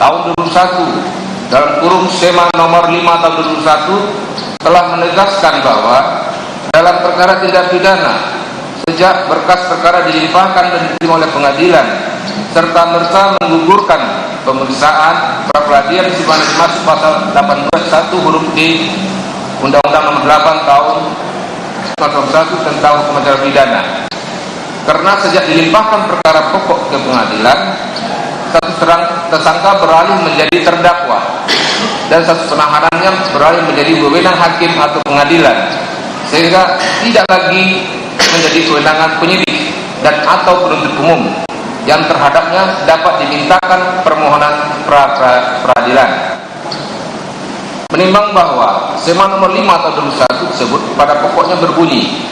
tahun 2001 dalam kurung SEMA nomor 5 tahun 2001 telah menegaskan bahwa dalam perkara tindak pidana sejak berkas perkara dilimpahkan dan diterima oleh pengadilan serta merta menggugurkan pemeriksaan pra-peradilan sebagaimana dimaksud pasal 821 huruf D Undang-Undang Nomor 8 Tahun 1991 tentang hukum acara pidana. Karena sejak dilimpahkan perkara pokok ke pengadilan, status tersangka beralih menjadi terdakwa dan status penahanannya beralih menjadi wewenang hakim atau pengadilan, sehingga tidak lagi menjadi kewenangan penyidik dan atau penuntut umum yang terhadapnya dapat dimintakan permohonan pra-peradilan. Menimbang bahwa SEMA nomor 5 tahun 2001 tersebut pada pokoknya berbunyi,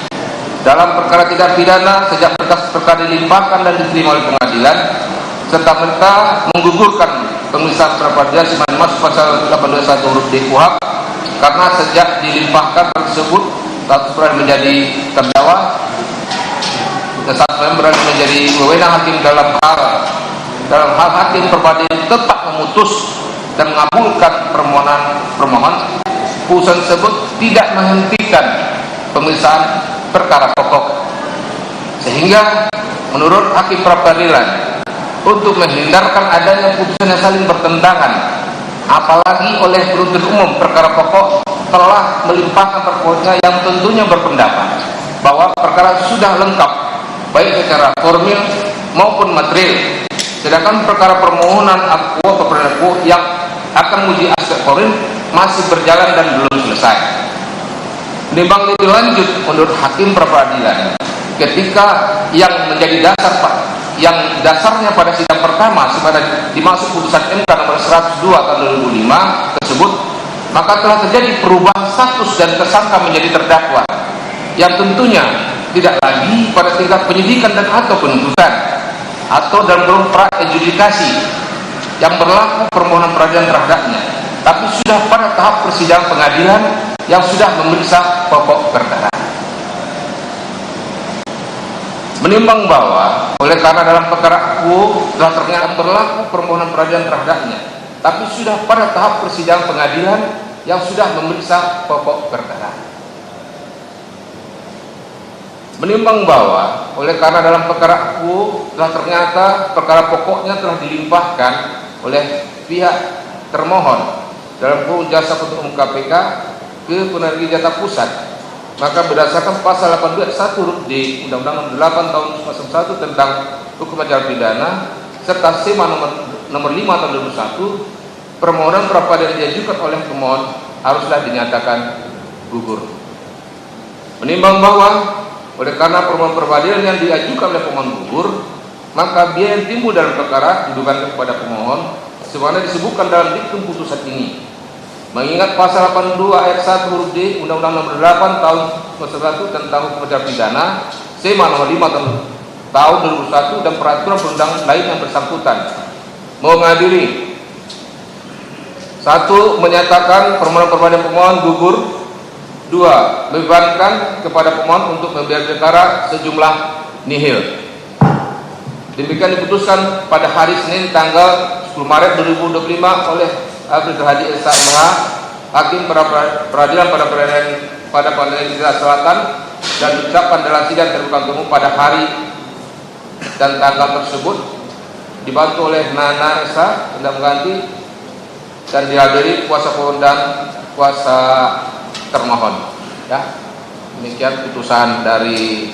dalam perkara tindak pidana sejak berkas perkara dilimpahkan dan diterima oleh pengadilan serta merta menggugurkan pemeriksaan pra-peradilan sebagaimana dimaksud pasal 821 huruf D KUHP, karena sejak dilimpahkan tersebut status beralih menjadi terdakwa dan status beralih menjadi wewenang hakim dalam hal hakim pra-peradilan tetap memutus dan mengabulkan permohonan putusan tersebut tidak menghentikan pemeriksaan perkara pokok, sehingga menurut hakim pra-peradilan untuk menghindarkan adanya putusan yang saling bertentangan, apalagi oleh penuntut umum perkara pokok telah melimpahkan permohonannya yang tentunya berpendapat bahwa perkara sudah lengkap baik secara formil maupun material, sedangkan perkara permohonan akwa pra-peradilan yang akan menguji aspek formil masih berjalan dan belum selesai. Menimbang lebih lanjut menurut hakim pra-peradilan, ketika yang menjadi dasarnya pada sidang pertama sebagaimana dimaksud putusan MK nomor 102 tahun 2005 tersebut, maka telah terjadi perubahan status dan tersangka menjadi terdakwa yang tentunya tidak lagi pada tingkat penyidikan dan atau penuntutan atau dalam belum pra-adjudikasi yang berlaku permohonan peradilan terhadapnya, tapi sudah pada tahap persidangan pengadilan yang sudah memeriksa pokok perkara. Menimbang bahwa oleh karena dalam perkara akwu telah ternyata berlaku permohonan peradilan terhadapnya, tapi sudah pada tahap persidangan pengadilan yang sudah memeriksa pokok perkara. Menimbang bahwa oleh karena dalam perkara akwu telah ternyata perkara pokoknya telah dilimpahkan oleh pihak termohon dalam kurung jasa penuntut umum KPK ke Penerima Jatah Pusat, maka berdasarkan pasal 821 huruf D Undang-Undang Nomor 8 Tahun 1991 tentang hukum acara pidana serta SEMA nomor 5 tahun 2001, permohonan pra-peradilan diajukan oleh pemohon haruslah dinyatakan gugur. Menimbang bahwa oleh karena permohonan pra-peradilan yang diajukan oleh pemohon gugur, maka biaya yang timbul dalam perkara didudukan kepada pemohon sebagaimana disebutkan dalam diktum putusan ini, mengingat pasal 82 ayat 1 huruf D Undang-Undang Nomor 8 Tahun 1991 tentang hukum acara pidana, SEMA nomor 5 tahun 2001 dan peraturan perundangan lain yang bersangkutan, mengadili 1. menyatakan permohonan pra-peradilan pemohon gugur, 2. membebankan kepada pemohon untuk membayar perkara sejumlah nihil. Demikian diputuskan pada hari Senin tanggal 10 Maret 2025 oleh Abdul Hadi Esa MH, Hakim Peradilan pada Pengadilan Negeri Selatan, dan diucapkan dalam sidang terbuka umum pada hari dan tanggal tersebut, dibantu oleh Nana Esa tindak mengganti dan dihadiri kuasa pemohon dan kuasa termohon. Ya, demikian putusan dari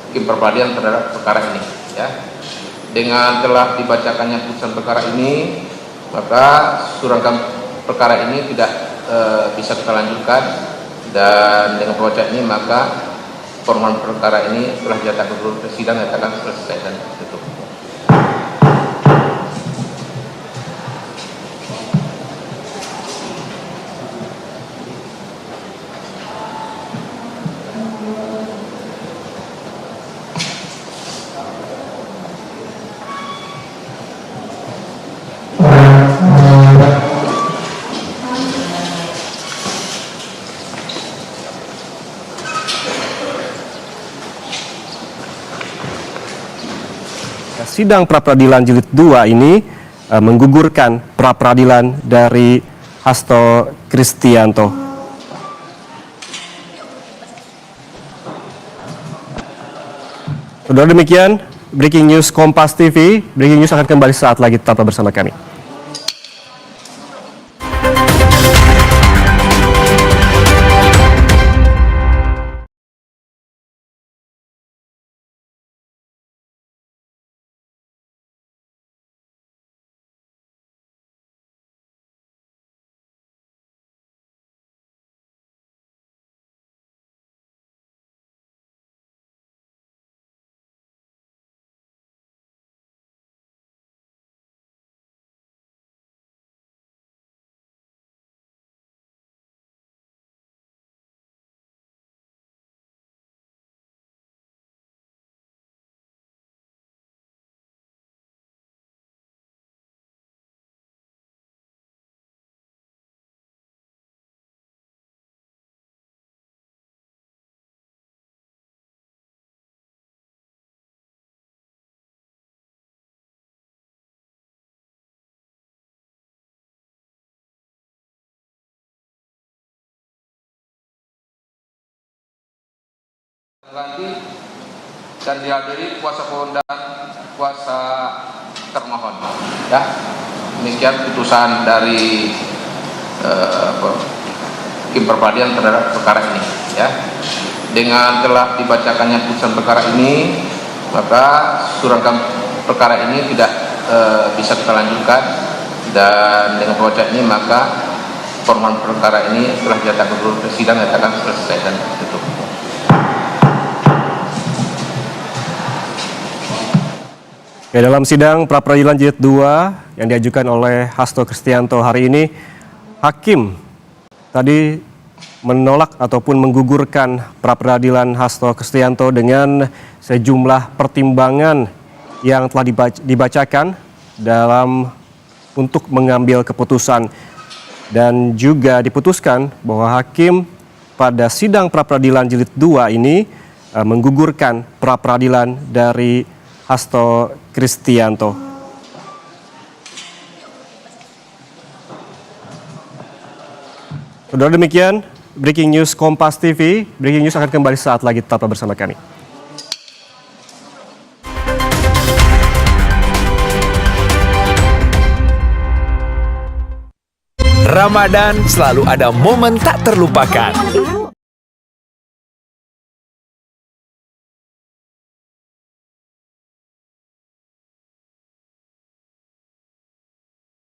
Hakim Peradilan terhadap perkara ini. Ya, dengan telah dibacakannya putusan perkara ini, maka surangkan perkara ini tidak bisa kita lanjutkan, dan dengan pembacaan ini maka permohonan perkara ini telah dinyatakan gugur, sidang nyatakan selesai dan tutup. sidang pra-peradilan jilid 2 ini menggugurkan pra-peradilan dari Hasto Kristianto. Saudara, demikian Breaking News Kompas TV. Breaking News akan kembali saat lagi, tetaplah bersama kami. Nanti dan dihadiri kuasa pohon dan kuasa termohon. Ya, demikian putusan dari Hakim Peradilan terhadap perkara ini. Ya, dengan telah dibacakannya putusan perkara ini, maka surangkan perkara ini tidak bisa kita lanjutkan, dan dengan pembacaan ini maka permohonan perkara ini telah dinyatakan oleh sidang nyatakan selesai dan tutup. Ya, dalam sidang pra-peradilan jilid 2 yang diajukan oleh Hasto Kristianto hari ini, hakim tadi menolak ataupun menggugurkan pra-peradilan Hasto Kristianto dengan sejumlah pertimbangan yang telah dibacakan dalam untuk mengambil keputusan, dan juga diputuskan bahwa hakim pada sidang pra-peradilan jilid 2 ini menggugurkan pra-peradilan dari Hasto Kristianto. Saudara, demikian Breaking News Kompas TV. Breaking News akan kembali saat lagi, tetaplah bersama kami. Ramadan selalu ada momen tak terlupakan.